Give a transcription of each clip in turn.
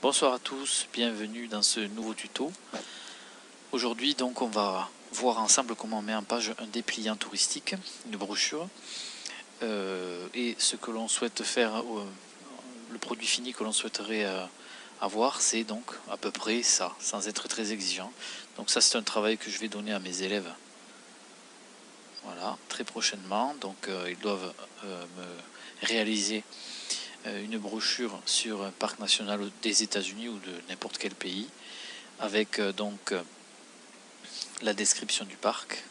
Bonsoir à tous, bienvenue dans ce nouveau tuto. Aujourd'hui donc on va voir ensemble comment on met en page un dépliant touristique, une brochure, et ce que l'on souhaite faire, le produit fini que l'on souhaiterait avoir, c'est donc à peu près ça, sans être très exigeant. Donc ça c'est un travail que je vais donner à mes élèves, voilà, très prochainement. Donc ils doivent me réaliser une brochure sur un parc national des États-Unis ou de n'importe quel pays, avec donc la description du parc,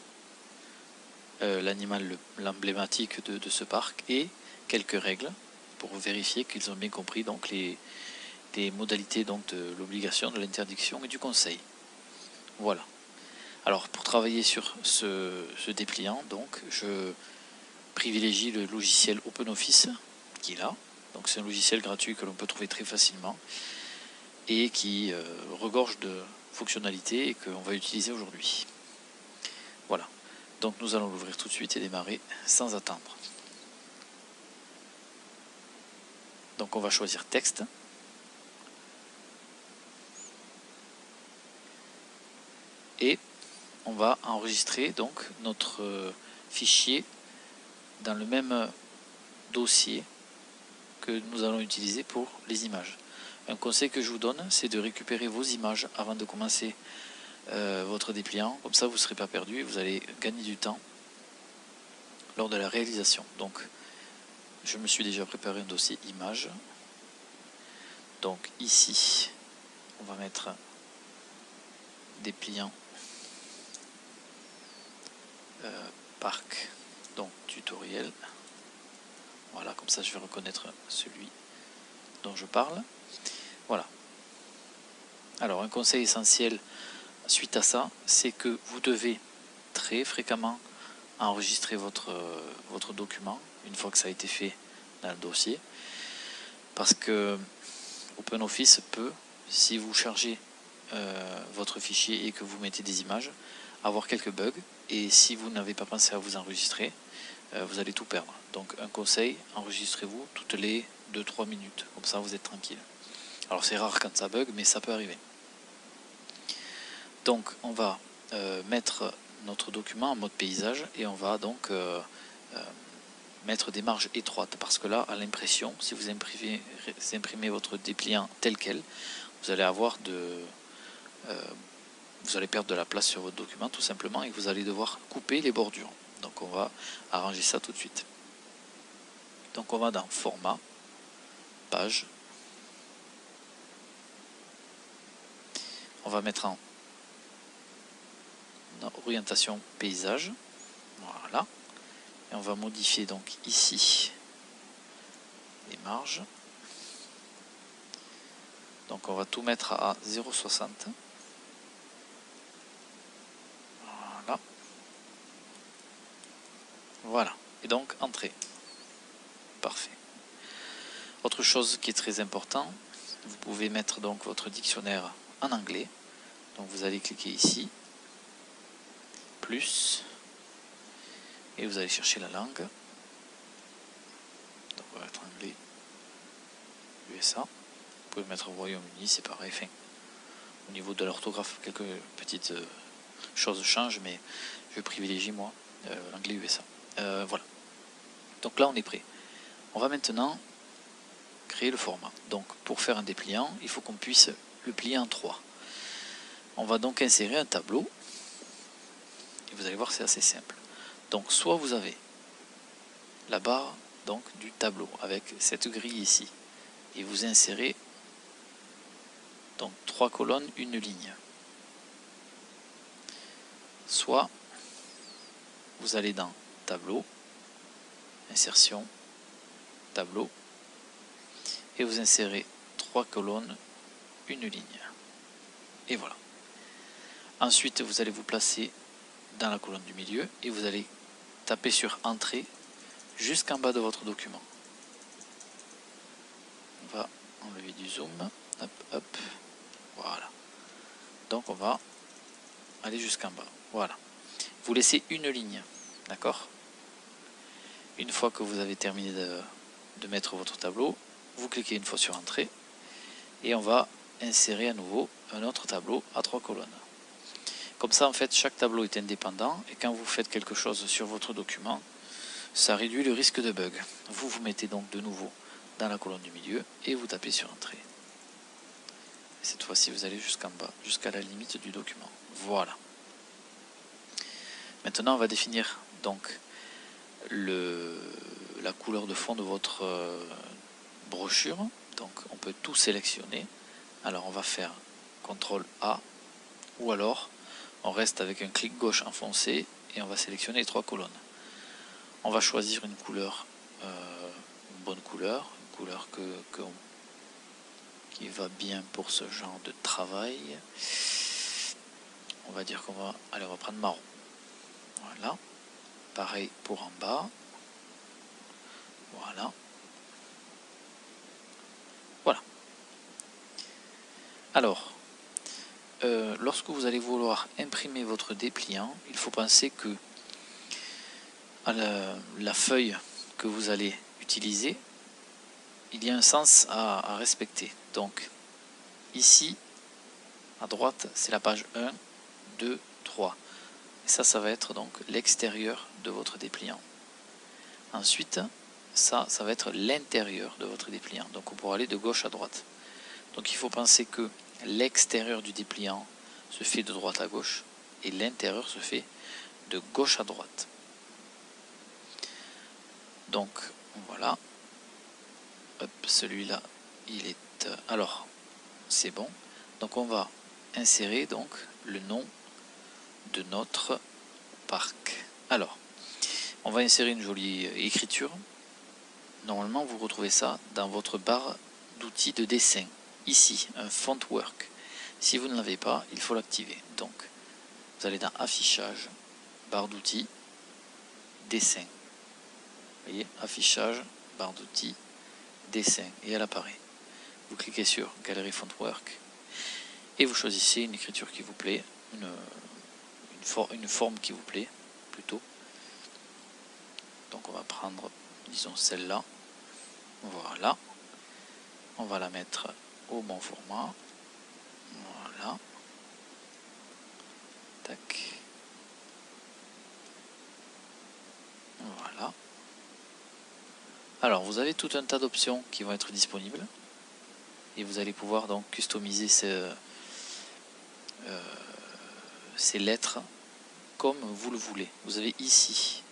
l'animal l'emblématique de ce parc et quelques règles pour vérifier qu'ils ont bien compris donc les modalités donc de l'obligation, de l'interdiction et du conseil. Voilà. Alors pour travailler sur ce dépliant, donc je privilégie le logiciel OpenOffice qui est là. Donc c'est un logiciel gratuit que l'on peut trouver très facilement et qui regorge de fonctionnalités et qu'on va utiliser aujourd'hui. Voilà. Donc nous allons l'ouvrir tout de suite et démarrer sans attendre. Donc on va choisir texte. Et on va enregistrer donc notre fichier dans le même dossier que nous allons utiliser pour les images. Un conseil que je vous donne, c'est de récupérer vos images avant de commencer votre dépliant. Comme ça vous ne serez pas perdu et vous allez gagner du temps lors de la réalisation. Donc je me suis déjà préparé un dossier images. Donc ici on va mettre dépliant parc, donc tutoriel. Voilà, comme ça je vais reconnaître celui dont je parle. Voilà. Alors un conseil essentiel suite à ça, c'est que vous devez très fréquemment enregistrer votre document une fois que ça a été fait dans le dossier, parce que OpenOffice peut, si vous chargez votre fichier et que vous mettez des images, avoir quelques bugs, et si vous n'avez pas pensé à vous enregistrer, vous allez tout perdre. Donc un conseil, enregistrez-vous toutes les 2-3 minutes, comme ça vous êtes tranquille. Alors c'est rare quand ça bug, mais ça peut arriver. Donc on va mettre notre document en mode paysage et on va donc mettre des marges étroites, parce que là à l'impression, si vous imprimez votre dépliant tel quel, vous allez avoir vous allez perdre de la place sur votre document tout simplement, et vous allez devoir couper les bordures. Donc on va arranger ça tout de suite. Donc on va dans format, page, on va mettre en orientation paysage, voilà, et on va modifier donc ici les marges. Donc on va tout mettre à 0,60. Voilà. Voilà. Et donc entrée. Parfait. Autre chose qui est très important, vous pouvez mettre donc votre dictionnaire en anglais. Donc vous allez cliquer ici, plus, et vous allez chercher la langue. Donc on va mettre anglais, USA. Vous pouvez mettre Royaume-Uni, c'est pareil. Enfin, au niveau de l'orthographe, quelques petites choses changent, mais je privilégie moi l'anglais USA. Voilà. Donc là on est prêt. On va maintenant créer le format. Donc pour faire un dépliant, il faut qu'on puisse le plier en 3. On va donc insérer un tableau, et vous allez voir c'est assez simple. Donc soit vous avez la barre donc du tableau avec cette grille ici, et vous insérez donc 3 colonnes, une ligne. Soit vous allez dans tableau, insertion, tableau, et vous insérez 3 colonnes, une ligne. Et voilà. Ensuite vous allez vous placer dans la colonne du milieu et vous allez taper sur entrée jusqu'en bas de votre document. On va enlever du zoom, hop, hop, voilà. Donc on va aller jusqu'en bas, voilà. Vous laissez une ligne, d'accord? Une fois que vous avez terminé de mettre votre tableau, vous cliquez une fois sur entrée et on va insérer à nouveau un autre tableau à 3 colonnes. Comme ça, en fait, chaque tableau est indépendant et quand vous faites quelque chose sur votre document, ça réduit le risque de bug. Vous vous mettez donc de nouveau dans la colonne du milieu et vous tapez sur Entrée. Et cette fois-ci, vous allez jusqu'en bas, jusqu'à la limite du document. Voilà. Maintenant, on va définir donc la couleur de fond de votre brochure. Donc, on peut tout sélectionner. Alors, on va faire CTRL A ou alors on reste avec un clic gauche enfoncé et on va sélectionner les 3 colonnes. On va choisir une couleur, une bonne couleur, une couleur qui va bien pour ce genre de travail. On va dire qu'on va, allez, on va prendre marron. Voilà. Pareil pour en bas. Voilà. Voilà. Alors, lorsque vous allez vouloir imprimer votre dépliant, il faut penser que à la feuille que vous allez utiliser, il y a un sens à respecter. Donc, ici, à droite, c'est la page 1, 2, 3. Et ça va être donc l'extérieur de votre dépliant. Ensuite, ça va être l'intérieur de votre dépliant. Donc, on pourra aller de gauche à droite. Donc, il faut penser que l'extérieur du dépliant se fait de droite à gauche et l'intérieur se fait de gauche à droite. Donc voilà, celui-là il est alors c'est bon. Donc on va insérer donc le nom de notre parc. Alors on va insérer une jolie écriture. Normalement vous retrouvez ça dans votre barre d'outils de dessin ici, un Fontwork. Si vous ne l'avez pas, il faut l'activer. Donc vous allez dans affichage, barre d'outils, dessin. Vous voyez, affichage, barre d'outils, dessin, et elle apparaît. Vous cliquez sur Galerie Fontwork et vous choisissez une écriture qui vous plaît, une forme qui vous plaît plutôt. Donc on va prendre, disons celle-là. Voilà. On va la mettre au bon format. Voilà. Tac. Voilà. Alors vous avez tout un tas d'options qui vont être disponibles et vous allez pouvoir donc customiser ces lettres comme vous le voulez. Vous avez ici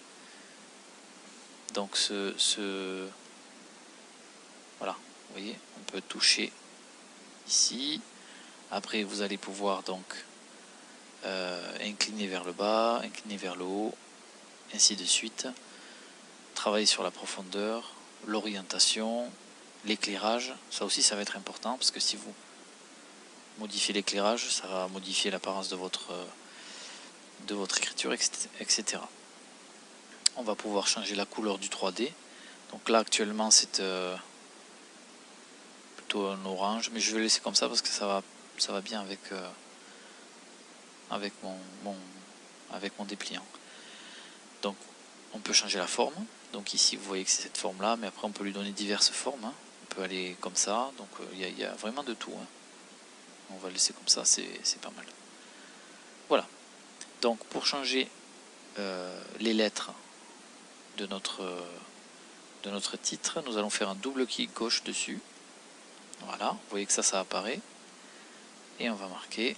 donc voilà, vous voyez, on peut toucher ici. Après vous allez pouvoir donc incliner vers le bas, incliner vers le haut, ainsi de suite. Travailler sur la profondeur, l'orientation, l'éclairage. Ça aussi ça va être important parce que si vous modifiez l'éclairage, ça va modifier l'apparence de votre écriture, etc. On va pouvoir changer la couleur du 3D. Donc là actuellement c'est plutôt un orange, mais je vais le laisser comme ça parce que ça va bien avec mon dépliant. Donc on peut changer la forme. Donc ici vous voyez que c'est cette forme là, mais après on peut lui donner diverses formes. Hein. On peut aller comme ça, donc il y a vraiment de tout. Hein. On va le laisser comme ça, c'est pas mal. Voilà. Donc pour changer les lettres de notre titre, nous allons faire un double clic gauche dessus. Voilà, vous voyez que ça apparaît. Et on va marquer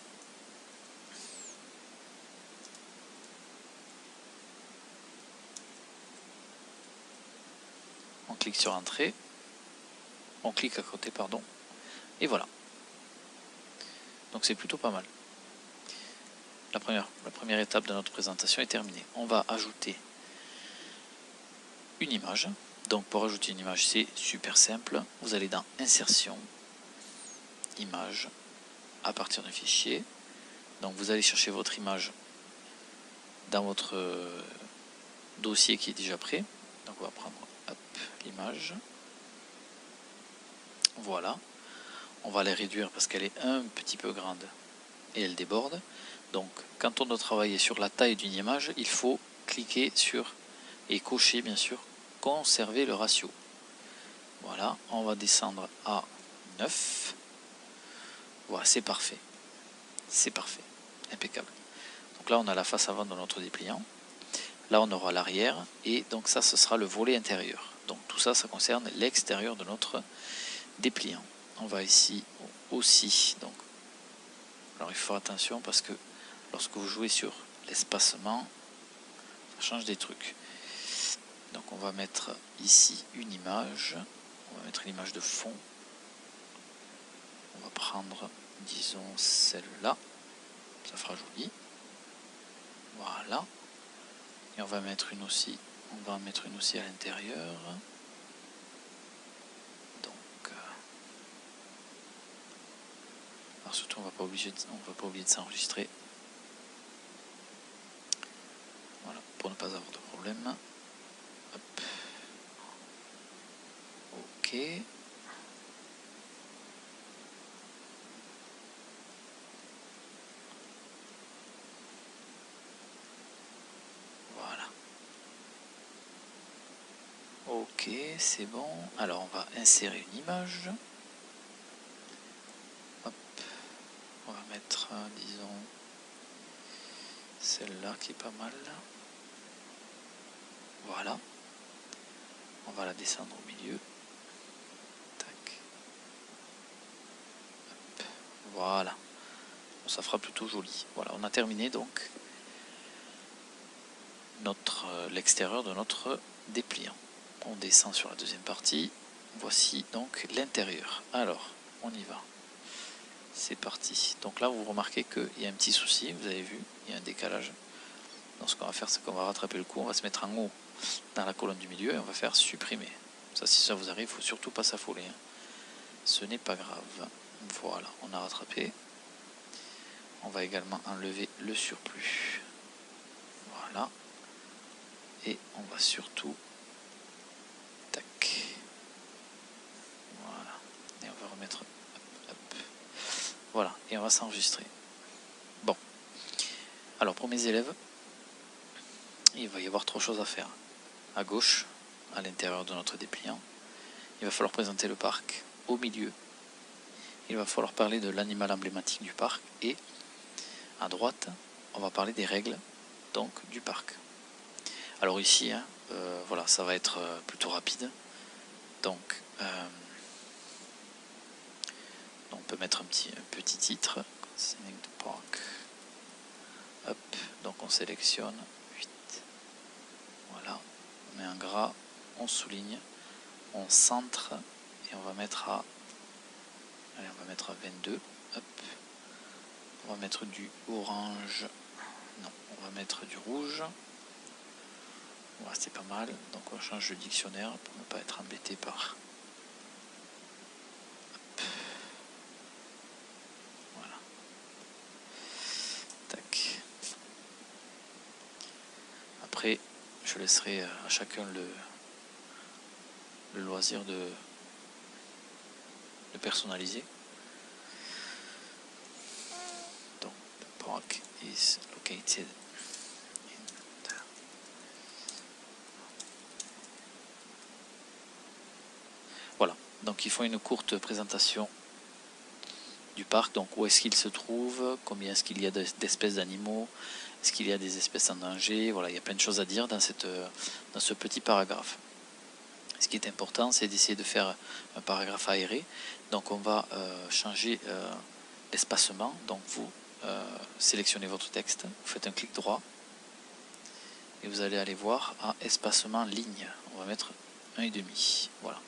on clique sur Entrée, on clique à côté, pardon, et voilà. Donc c'est plutôt pas mal. La première étape de notre présentation est terminée. On va ajouter une image. Donc pour ajouter une image, c'est super simple. Vous allez dans Insertion, Image, à partir d'un fichier. Donc vous allez chercher votre image dans votre dossier qui est déjà prêt. Donc on va prendre l'image. Voilà. On va la réduire parce qu'elle est un petit peu grande et elle déborde. Donc quand on doit travailler sur la taille d'une image, il faut cliquer sur et cocher bien sûr conserver le ratio. Voilà, on va descendre à 9. Voilà, c'est parfait. C'est parfait. Impeccable. Donc là, on a la face avant de notre dépliant. Là, on aura l'arrière. Et donc ça, ce sera le volet intérieur. Donc tout ça, ça concerne l'extérieur de notre dépliant. On va ici aussi. Donc, alors il faut faire attention parce que lorsque vous jouez sur l'espacement, ça change des trucs. Donc on va mettre ici une image. On va mettre une image de fond. On va prendre, disons, celle-là. Ça fera joli. Voilà. Et on va mettre une aussi. On va en mettre une aussi à l'intérieur. Donc, alors surtout on va pas oublier de s'enregistrer. Voilà, pour ne pas avoir de problème. Hop. Ok. Voilà. Ok, c'est bon. Alors on va insérer une image. Hop. On va mettre, disons, celle-là qui est pas mal. Voilà. On va la descendre au milieu. Tac. Hop. Voilà. Bon, ça fera plutôt joli. Voilà, on a terminé donc l'extérieur de notre dépliant. On descend sur la deuxième partie. Voici donc l'intérieur. Alors, on y va. C'est parti. Donc là, vous remarquez qu'il y a un petit souci. Vous avez vu, il y a un décalage. Donc ce qu'on va faire, c'est qu'on va rattraper le coup. On va se mettre en haut dans la colonne du milieu et on va faire supprimer. Ça, si ça vous arrive, il ne faut surtout pas s'affoler. Ce n'est pas grave. Voilà, on a rattrapé. On va également enlever le surplus. Voilà. Et on va surtout... Tac. Voilà. Et on va remettre... Hop, hop. Voilà. Et on va s'enregistrer. Bon. Alors, pour mes élèves, il va y avoir 3 choses à faire. À gauche, à l'intérieur de notre dépliant, il va falloir présenter le parc. Au milieu, il va falloir parler de l'animal emblématique du parc. Et à droite, on va parler des règles donc du parc. Alors ici, hein, voilà, ça va être plutôt rapide. Donc, on peut mettre un petit titre. Concerning the park. Hop, donc on sélectionne 8. Voilà, on met un gras, on souligne, on centre et on va mettre à... Allez, on va mettre à 22. Hop. On va mettre du orange. Non, on va mettre du rouge. Voilà, c'est pas mal. Donc on change de dictionnaire pour ne pas être embêté par... Hop. Voilà. Tac. Après, je laisserai à chacun le loisir de personnaliser. Donc, the park is located in the... Voilà, donc ils font une courte présentation du parc. Donc où est-ce qu'il se trouve, combien est-ce qu'il y a d'espèces d'animaux, est-ce qu'il y a des espèces en danger. Voilà, il y a plein de choses à dire dans ce petit paragraphe. Ce qui est important, c'est d'essayer de faire un paragraphe aéré. Donc on va changer l'espacement. Donc vous sélectionnez votre texte, vous faites un clic droit et vous allez aller voir à espacement ligne. On va mettre 1,5. Voilà.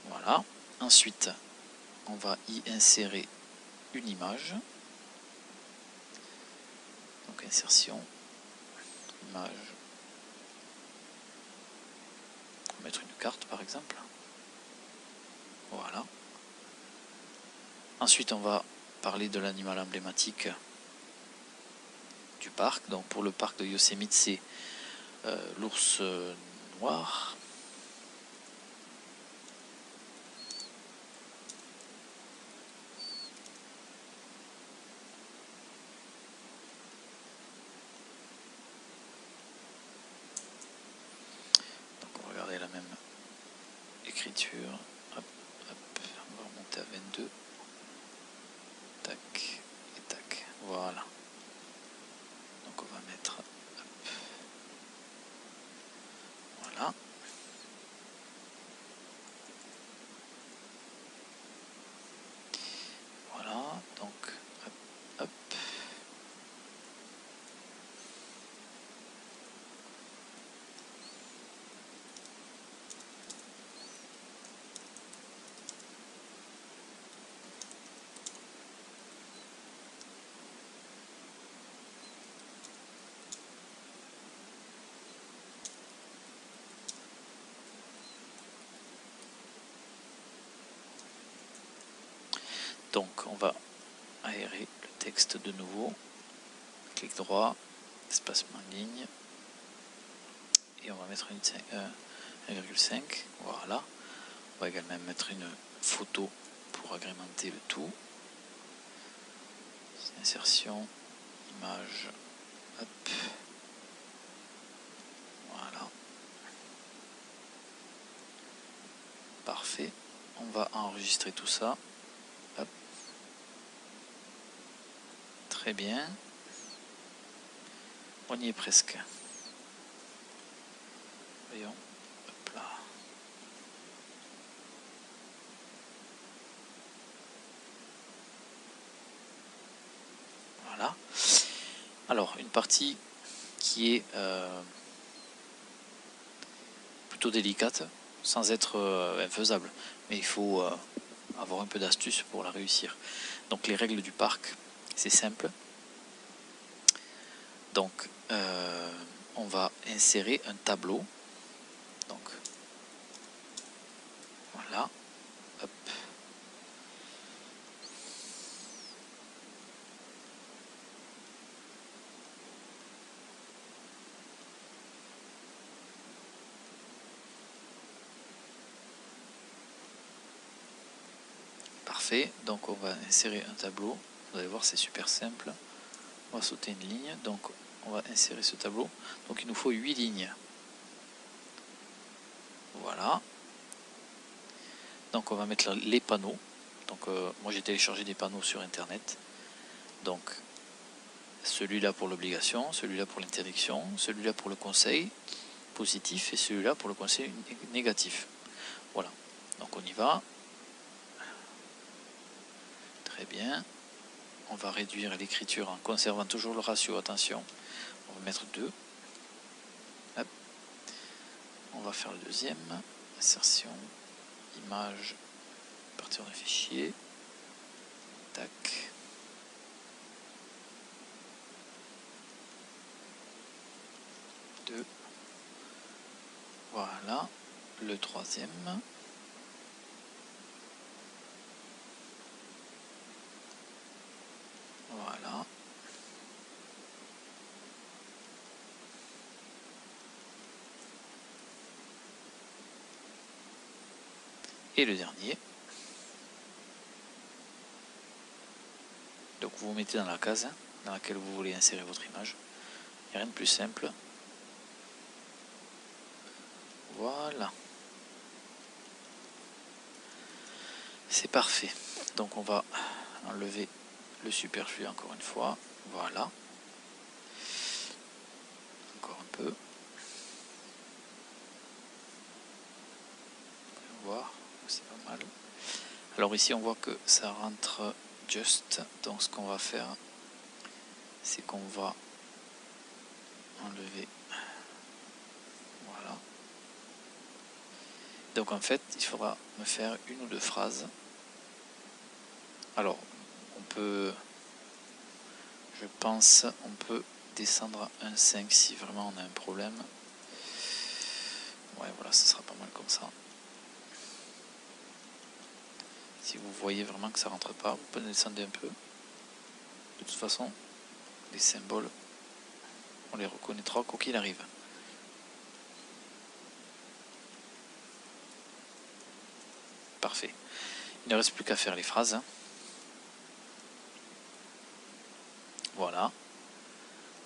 Voilà. Ensuite, on va y insérer une image. Donc insertion, image. On va mettre une carte par exemple. Voilà. Ensuite, on va parler de l'animal emblématique du parc. Donc pour le parc de Yosemite, c'est l'ours noir. Donc on va regarder la même écriture. Hop, hop. On va remonter à 22. tac et tac. Voilà. Donc on va mettre, hop, voilà. Voilà, donc hop, hop. Donc on va aérer le texte de nouveau, clic droit, espacement ligne, et on va mettre une 1,5, voilà. On va également mettre une photo pour agrémenter le tout. Insertion, image, hop, voilà. Parfait. On va enregistrer tout ça. Hop. Très bien. On y est presque. Voyons. Hop là. Voilà. Alors, une partie qui est plutôt délicate, sans être infaisable. Mais il faut avoir un peu d'astuce pour la réussir. Donc, les règles du parc, c'est simple. Donc, on va insérer un tableau. Donc, voilà. Hop. Parfait. Donc, on va insérer un tableau. Vous allez voir, c'est super simple. On va sauter une ligne. Donc, on va insérer ce tableau. Donc, il nous faut 8 lignes. Voilà. Donc, on va mettre les panneaux. Donc, moi, j'ai téléchargé des panneaux sur Internet. Donc, celui-là pour l'obligation, celui-là pour l'interdiction, celui-là pour le conseil positif et celui-là pour le conseil négatif. Voilà. Donc, on y va. Très bien. On va réduire l'écriture en conservant toujours le ratio. Attention. On va mettre 2. Hop. On va faire le deuxième. Insertion, image, partir d'un fichier. Tac. Deux. Voilà. Le troisième. Voilà. Et le dernier. Donc vous vous mettez dans la case dans laquelle vous voulez insérer votre image. Il n'y a rien de plus simple. Voilà. C'est parfait. Donc on va enlever le superflu encore une fois. Voilà. Encore un peu. On va voir. C'est pas mal. Alors ici on voit que ça rentre just. Donc ce qu'on va faire, c'est qu'on va enlever. Voilà. Donc en fait, il faudra me faire une ou deux phrases. Alors, on peut, je pense, on peut descendre à 1,5 si vraiment on a un problème. Ouais, voilà, ça sera pas mal comme ça. Si vous voyez vraiment que ça rentre pas, vous pouvez descendre un peu. De toute façon, les symboles, on les reconnaîtra quoi qu'il arrive. Parfait. Il ne reste plus qu'à faire les phrases. Voilà.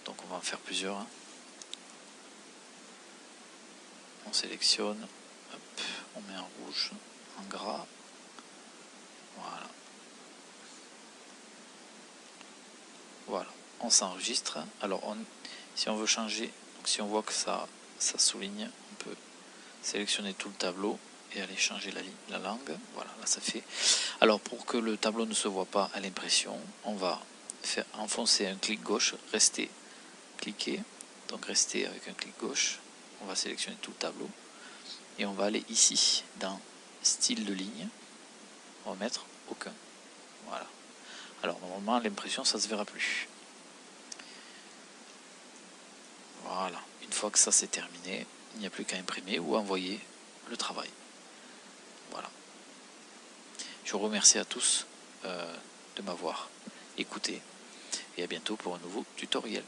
Donc on va en faire plusieurs. On sélectionne. Hop, on met en rouge, en gras. Voilà. Voilà, on s'enregistre. Alors si on veut changer, donc si on voit que ça souligne, on peut sélectionner tout le tableau et aller changer la langue. Voilà, là ça fait. Alors pour que le tableau ne se voit pas à l'impression, on va faire enfoncer un clic gauche, rester, cliquer, donc rester avec un clic gauche, on va sélectionner tout le tableau et on va aller ici dans style de ligne, on va mettre aucun. Voilà. Alors normalement à l'impression ça se verra plus. Voilà, une fois que ça c'est terminé, il n'y a plus qu'à imprimer ou envoyer le travail. Voilà. Je vous remercie à tous de m'avoir écouté et à bientôt pour un nouveau tutoriel.